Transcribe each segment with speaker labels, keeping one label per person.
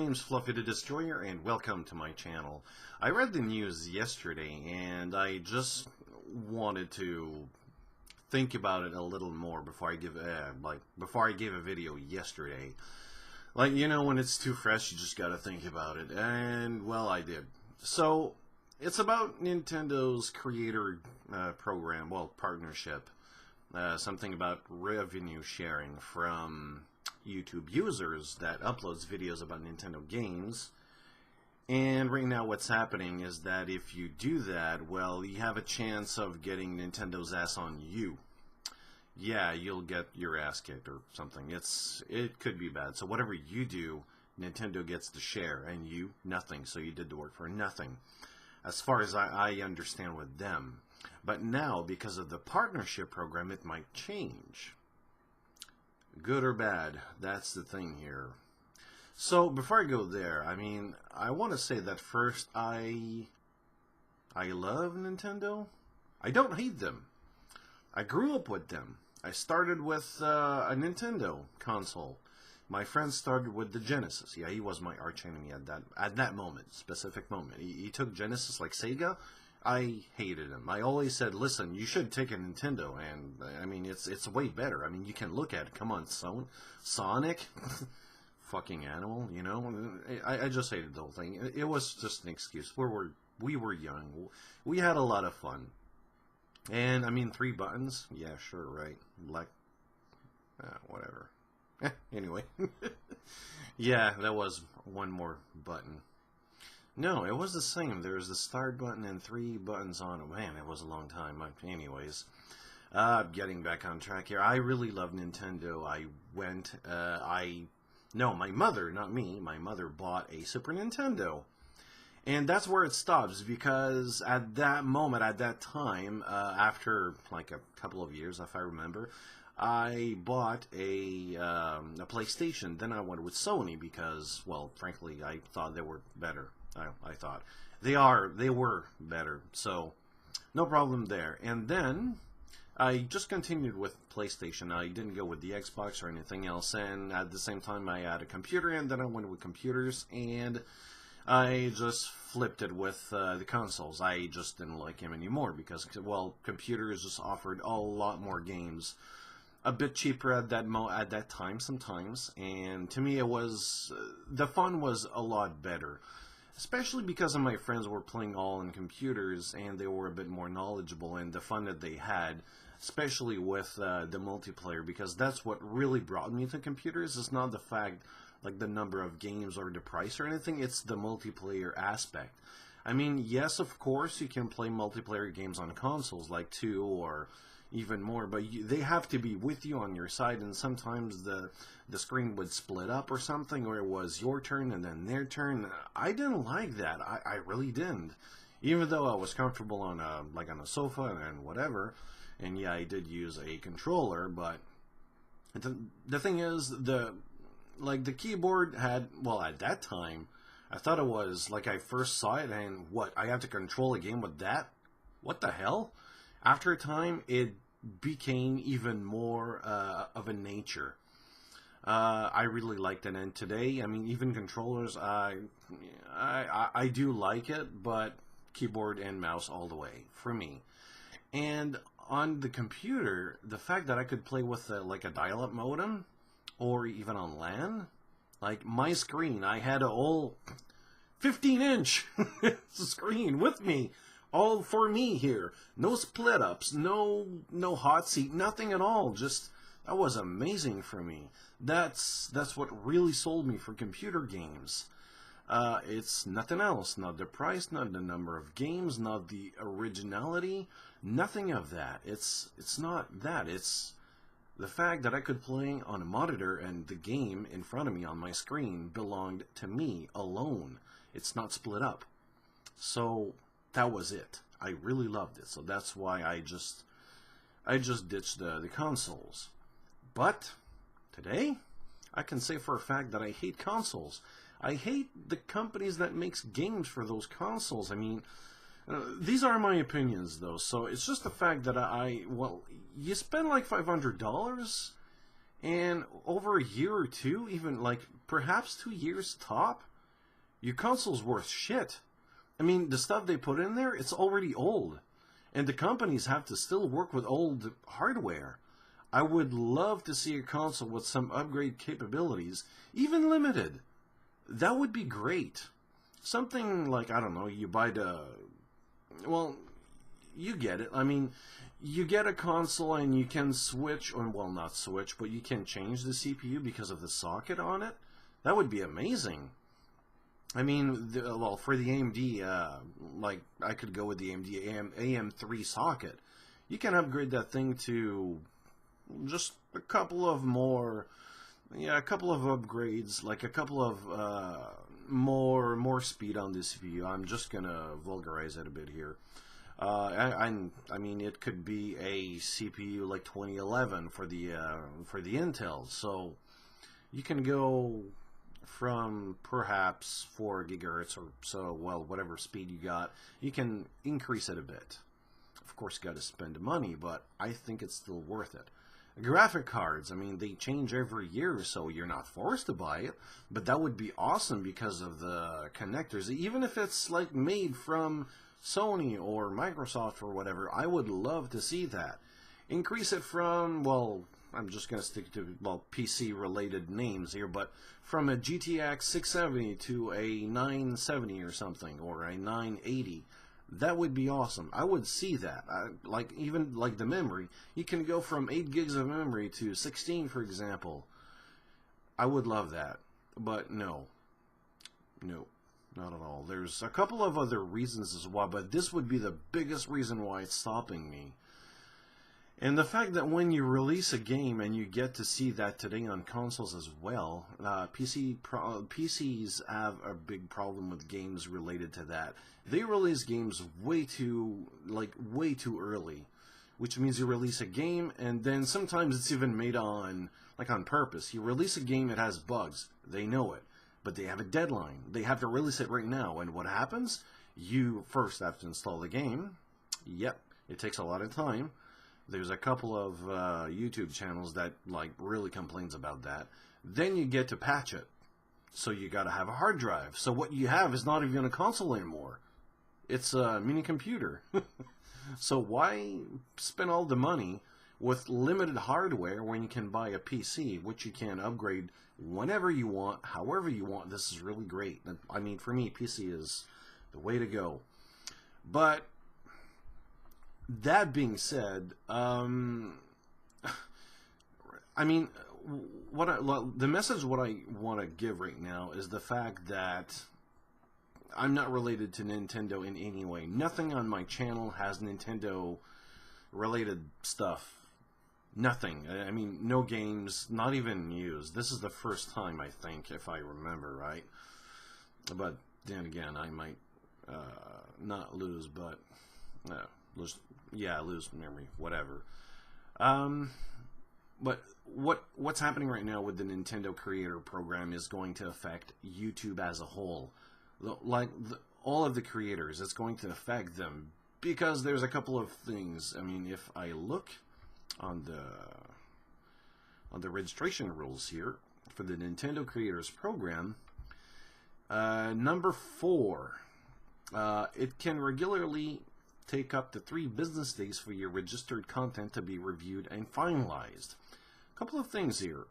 Speaker 1: name's Fluffy the Destroyer, and welcome to my channel. I read the news yesterday, and I just wanted to think about it a little more before I give before I gave a video yesterday. Like, you know, when it's too fresh, you just gotta think about it, and well, I did. So it's about Nintendo's creator program, well, partnership. Something about revenue sharing from YouTube users that uploads videos about Nintendo games. And right now what's happening is that if you do that, well, you have a chance of getting Nintendo's ass on you. Yeah, you'll get your ass kicked or something. It could be bad. So whatever you do, Nintendo gets the share, and you, nothing. So you did the work for nothing, as far as I understand with them. But now, because of the partnership program, it might change. Good or bad, that's the thing here. So, before I go there, I mean, I want to say that first, I love Nintendo. I don't hate them. I grew up with them. I started with a Nintendo console. My friend started with the Genesis. Yeah, he was my arch enemy at that moment, specific moment. He took Genesis like Sega. I hated him. I always said, listen, you should take a Nintendo, and I mean, it's way better. I mean, you can look at it. Come on, Sonic, fucking animal, you know. I just hated the whole thing. It was just an excuse. We were young. We had a lot of fun. And I mean, 3 buttons. Yeah, sure, right. Like, whatever. Anyway, yeah, that was one more button. No, it was the same. There was the start button and 3 buttons on it. Man, it was a long time. Anyways, getting back on track here. I really love Nintendo. No, my mother, not me. My mother bought a Super Nintendo. And that's where it stops, because at that moment, at that time, after like a couple of years, if I remember, I bought a PlayStation. Then I went with Sony because, well, frankly, I thought they were better. I thought they were better, so no problem there. And then I just continued with PlayStation. I didn't go with the Xbox or anything else. And at the same time, I had a computer, and then I went with computers, and I just flipped it with the consoles. I just didn't like him anymore because, well, computers just offered a lot more games, a bit cheaper at that time sometimes, and to me it was the fun was a lot better. Especially because of my friends were playing all on computers, and they were a bit more knowledgeable, and the fun that they had, especially with the multiplayer, because that's what really brought me to computers. It's not the fact, like, the number of games or the price or anything, it's the multiplayer aspect. I mean, yes, of course, you can play multiplayer games on consoles, like 2 or even more, but they have to be with you on your side, and sometimes the screen would split up or something, or it was your turn and then their turn. I didn't like that. I really didn't. Even though I was comfortable on a sofa and whatever, and yeah, I did use a controller, but the thing is, the keyboard had, well, at that time, I thought it was, like, I first saw it, and what, I have to control a game with that? What the hell? After a time, it became even more of a nature. I really liked it, and today, I mean, even controllers, I do like it, but keyboard and mouse all the way, for me. And on the computer, the fact that I could play with, like, a dial-up modem, or even on LAN, like, my screen, I had a whole 15-inch screen with me. All for me here. No split ups, no hot seat, nothing at all. Just, that was amazing for me. That's what really sold me for computer games. It's nothing else. Not the price, not the number of games, not the originality, nothing of that. It's not that. It's the fact that I could play on a monitor and the game in front of me on my screen belonged to me alone. It's not split up. So that was it. I really loved it. So that's why I just ditched the consoles. But today, I can say for a fact that I hate consoles. I hate the companies that makes games for those consoles. I mean, these are my opinions, though. So it's just the fact that well, you spend like $500, and over a year or two, even like perhaps 2 years top, Your console's worth shit. I mean, the stuff they put in there, it's already old. And the companies have to still work with old hardware. I would love to see a console with some upgrade capabilities, even limited. That would be great. Something like, I don't know, you buy the... Well, you get it. I mean, you get a console and you can switch, or, well, not switch, but you can change the CPU because of the socket on it. That would be amazing. I mean, well, for the AMD, like, I could go with the AMD AM3 socket. You can upgrade that thing to just a couple of more, yeah, a couple of upgrades, like a couple of more speed on the CPU. I'm just gonna vulgarize it a bit here. I mean, it could be a CPU like 2011 for the Intel, so you can go from perhaps 4 gigahertz or so, well, whatever speed you got, you can increase it a bit. Of course, you got to spend money, but I think it's still worth it. Graphic cards, I mean, they change every year, so you're not forced to buy it, but that would be awesome because of the connectors. Even if it's like made from Sony or Microsoft or whatever, I would love to see that. Increase it from, well, I'm just going to stick to, well, PC-related names here, but from a GTX 670 to a 970 or something, or a 980, that would be awesome. I would see that. Like, even like the memory, you can go from 8 gigs of memory to 16, for example. I would love that, but no, not at all. There's a couple of other reasons as well, but this would be the biggest reason why it's stopping me. And the fact that when you release a game, and you get to see that today on consoles as well, PCs have a big problem with games related to that. They release games way too early, which means you release a game, and then sometimes it's even made on purpose. You release a game, it has bugs. They know it, but they have a deadline. They have to release it right now, and what happens? You first have to install the game. Yep, it takes a lot of time. There's a couple of YouTube channels that really complains about that. Then you get to patch it. So you got to have a hard drive. So what you have is not even a console anymore. It's a mini computer. So why spend all the money with limited hardware when you can buy a PC, which you can upgrade whenever you want, however you want? This is really great. I mean, for me, PC is the way to go. But that being said, I mean, the message what I want to give right now is the fact that I'm not related to Nintendo in any way. Nothing on my channel has Nintendo-related stuff. Nothing. I mean, no games, not even news. This is the first time, I think, if I remember right. But then again, I might not lose, but lose memory, whatever. But what's happening right now with the Nintendo Creator Program is going to affect YouTube as a whole. All of the creators, it's going to affect them because there's a couple of things. I mean, if I look on the registration rules here for the Nintendo Creators Program, number 4, it can regularly take up to 3 business days for your registered content to be reviewed and finalized. A couple of things here.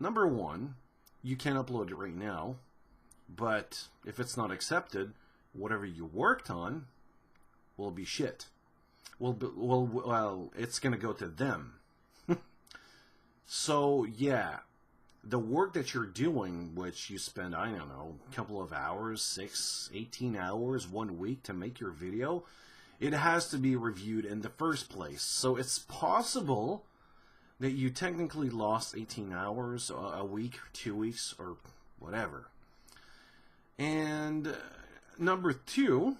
Speaker 1: Number 1, you can upload it right now, but if it's not accepted, whatever you worked on will be shit. Well, it's going to go to them. So, yeah, the work that you're doing, which you spend, I don't know, a couple of hours, 6, 18 hours, 1 week to make your video, it has to be reviewed in the first place. So it's possible that you technically lost 18 hours, a week, 2 weeks, or whatever. And number 2,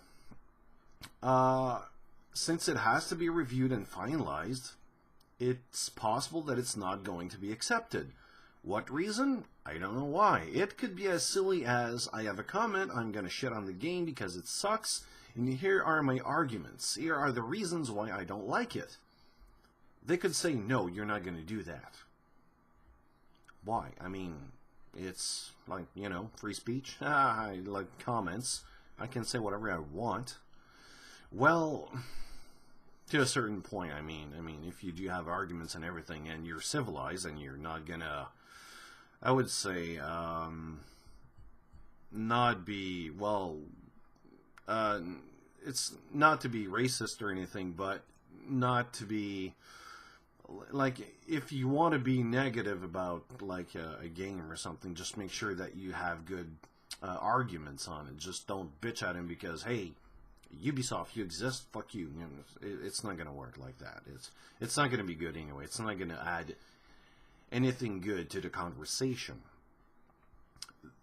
Speaker 1: since it has to be reviewed and finalized, it's possible that it's not going to be accepted. What reason? I don't know why. It could be as silly as, I have a comment, I'm going to shit on the game because it sucks, and here are my arguments. Here are the reasons why I don't like it. They could say, no, you're not going to do that. Why? I mean, It's like, you know, free speech. I like comments. I can say whatever I want. Well, to a certain point, I mean, if you do have arguments and everything, and you're civilized, and you're not gonna, I would say, not be, well, it's not to be racist or anything, but not to be, like, if you want to be negative about, like, a game or something, just make sure that you have good arguments on it. Just don't bitch at him because, hey, Ubisoft, you exist, fuck you. You know, it's not going to work like that. It's not going to be good anyway. It's not going to add anything good to the conversation.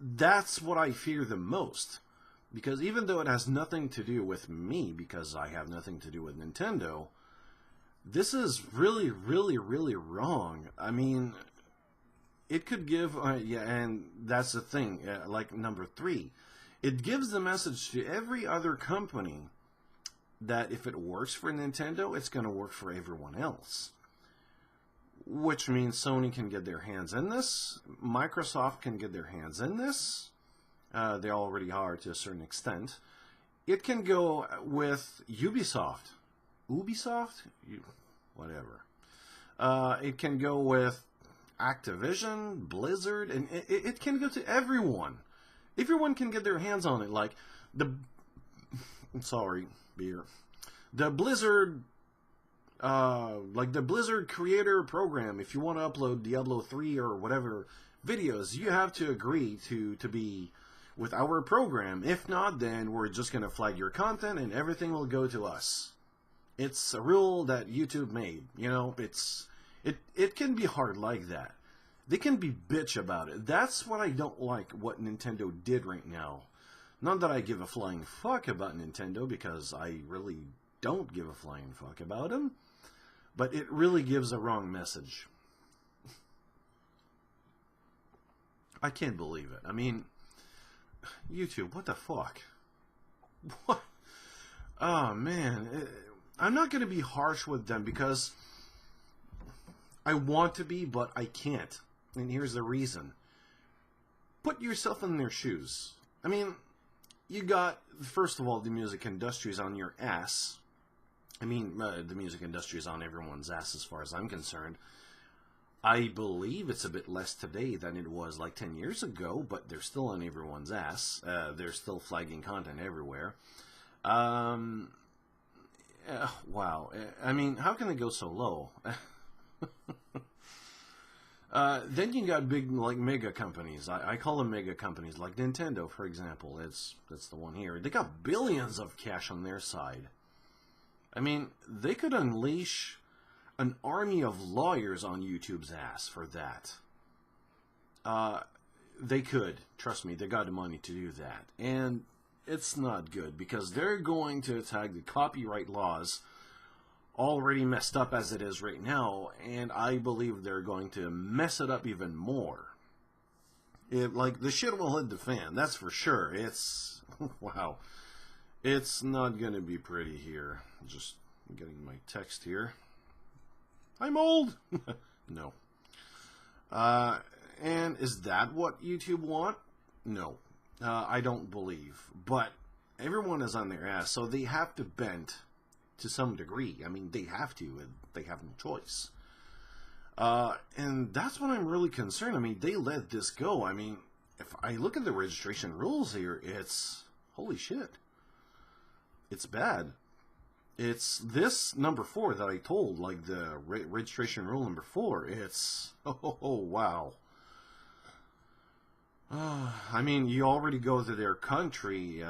Speaker 1: That's what I fear the most. Because even though it has nothing to do with me, because I have nothing to do with Nintendo, this is really, really, really wrong. I mean, it could give, yeah, and that's the thing, like number 3. It gives the message to every other company that if it works for Nintendo, it's going to work for everyone else. Which means Sony can get their hands in this, Microsoft can get their hands in this, they already are to a certain extent. It can go with Ubisoft. Ubisoft? Whatever. It can go with Activision, Blizzard, and it can go to everyone. Everyone can get their hands on it. Like, sorry, beer. The Blizzard, like the Blizzard Creator Program, if you want to upload Diablo 3 or whatever videos, you have to agree to be with our program. If not, then we're just going to flag your content and everything will go to us. It's a rule that YouTube made. You know, it can be hard like that. They can be bitch about it. That's what I don't like what Nintendo did right now. Not that I give a flying fuck about Nintendo, because I really don't give a flying fuck about them. But it really gives a wrong message. I can't believe it. I mean, YouTube, what the fuck? What? Oh, man. I'm not going to be harsh with them because I want to be, but I can't. And here's the reason. Put yourself in their shoes. I mean, you got, first of all, the music industry is on your ass. I mean, the music industry is on everyone's ass as far as I'm concerned. I believe it's a bit less today than it was like 10 years ago, but they're still on everyone's ass. They're still flagging content everywhere. Wow. I mean, how can it go so low? Then you got big, like, mega companies. I call them mega companies, like Nintendo, for example. That's the one here. They got billions of cash on their side. I mean, they could unleash an army of lawyers on YouTube's ass for that. They could. Trust me, they got the money to do that. And it's not good, because they're going to attack the copyright laws, already messed up as it is right now, and I believe they're going to mess it up even more. Like, the shit will hit the fan, that's for sure. It's, wow. It's not going to be pretty here. Just getting my text here. I'm old! No. And is that what YouTube want? No. I don't believe. But everyone is on their ass, so they have to bend to some degree. I mean, they have to, and they have no choice. And that's what I'm really concerned. I mean, they let this go. I mean, if I look at the registration rules here, it's, holy shit. It's bad. It's this number 4 that I told, like the registration rule number 4. It's, oh wow. I mean, you already go to their country,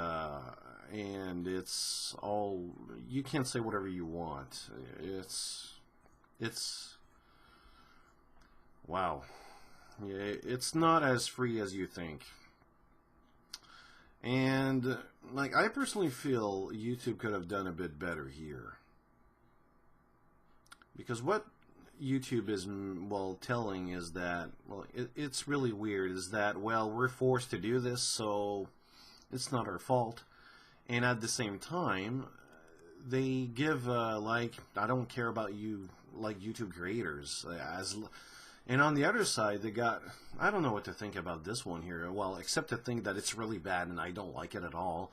Speaker 1: and it's all, you can't say whatever you want. It's, wow. Yeah, it's not as free as you think. And, like, I personally feel YouTube could have done a bit better here. Because what YouTube is, well, telling is that, well, it's really weird, is that, well, we're forced to do this, so it's not our fault. And at the same time, they give, like, I don't care about you, like, YouTube creators. And on the other side, they got, I don't know what to think about this one here. Well, except to think that it's really bad and I don't like it at all.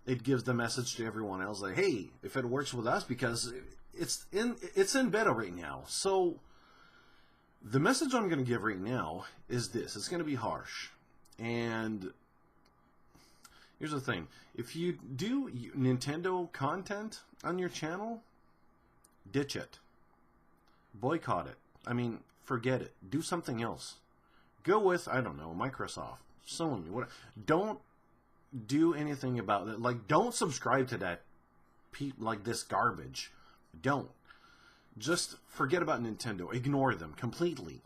Speaker 1: It gives the message to everyone else like, hey, if it works with us, because it's in beta right now. So the message I'm going to give right now is this. It's going to be harsh. And here's the thing. If you do Nintendo content on your channel, ditch it. Boycott it. I mean, forget it. Do something else. Go with, I don't know, Microsoft, Sony, whatever. Don't do anything about it. Like, don't subscribe to that, like, this garbage. Don't. Just forget about Nintendo. Ignore them completely.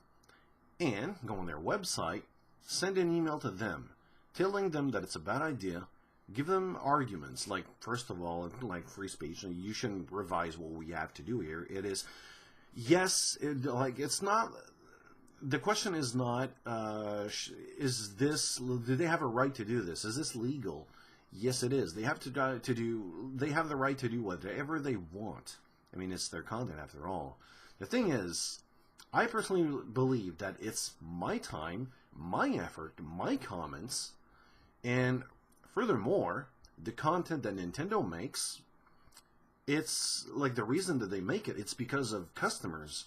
Speaker 1: And go on their website, send an email to them, telling them that it's a bad idea. Give them arguments. Like, first of all, like free speech, you shouldn't revise what we have to do here. It is, yes, it's not. The question is not, is this, do they have a right to do this? Is this legal? Yes, it is. They have they have the right to do whatever they want. I mean, it's their content after all. The thing is, I personally believe that it's my time, my effort, my comments, and furthermore, the content that Nintendo makes, it's like the reason that they make it, it's because of customers,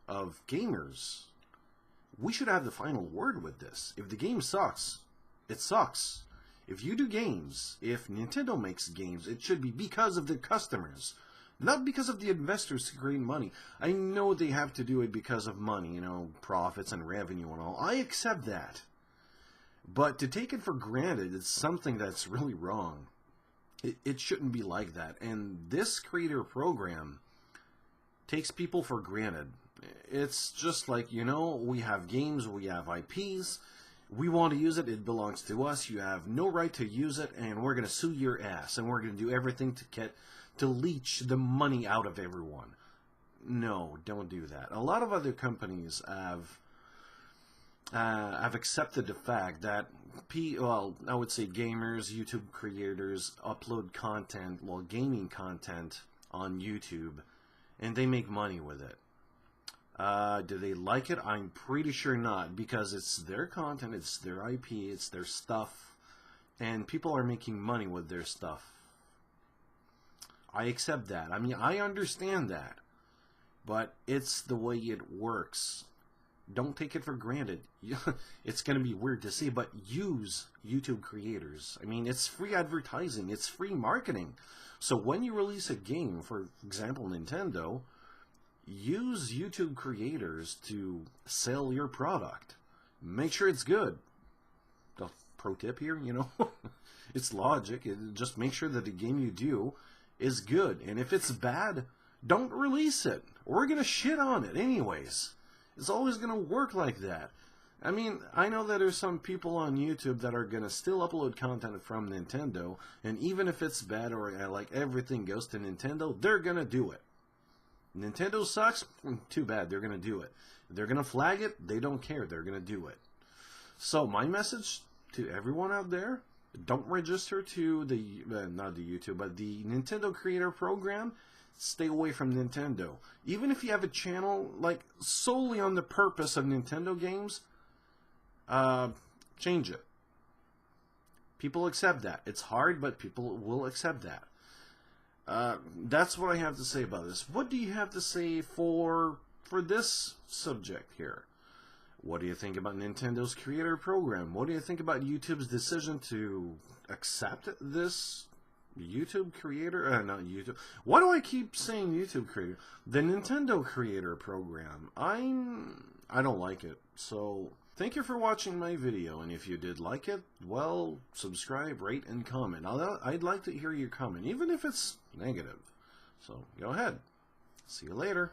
Speaker 1: of gamers. We should have the final word with this. If the game sucks, it sucks. If you do games, if Nintendo makes games, it should be because of the customers, not because of the investors to create money. I know they have to do it because of money, you know, profits and revenue and all. I accept that. But to take it for granted is something that's really wrong. It shouldn't be like that. And this creator program takes people for granted. It's just like, you know, we have games, we have IPs, we want to use it, it belongs to us, you have no right to use it, and we're going to sue your ass, and we're going to do everything to leech the money out of everyone. No, don't do that. A lot of other companies have accepted the fact that, I would say gamers, YouTube creators upload content, well, gaming content on YouTube, and they make money with it. Do they like it? I'm pretty sure not, because it's their content, it's their IP, it's their stuff, and people are making money with their stuff. I accept that. I mean, I understand that, but it's the way it works. Don't take it for granted. It's going to be weird to see, but use YouTube creators. I mean, it's free advertising, it's free marketing. So when you release a game, for example, Nintendo, use YouTube creators to sell your product. Make sure it's good. The pro tip here, you know, it's logic. Just make sure that the game you do is good. And if it's bad, don't release it. We're going to shit on it anyways. It's always going to work like that. I mean, I know that there's some people on YouTube that are going to still upload content from Nintendo, and even if it's bad or like everything goes to Nintendo, they're going to do it. Nintendo sucks? Too bad, they're going to do it. They're going to flag it? They don't care, they're going to do it. So my message to everyone out there, don't register to the, not the YouTube, but the Nintendo Creator Program. Stay away from Nintendo. Even if you have a channel like solely on the purpose of Nintendo games, change it. People accept that. It's hard, but people will accept that. That's what I have to say about this. What do you have to say for this subject here? What do you think about Nintendo's Creator Program? What do you think about YouTube's decision to accept this YouTube Creator? Not YouTube. Why do I keep saying YouTube Creator? The Nintendo Creator Program. I don't like it. So thank you for watching my video, and if you did like it, well, subscribe, rate, and comment. I'd like to hear your comment, even if it's negative. So go ahead. See you later.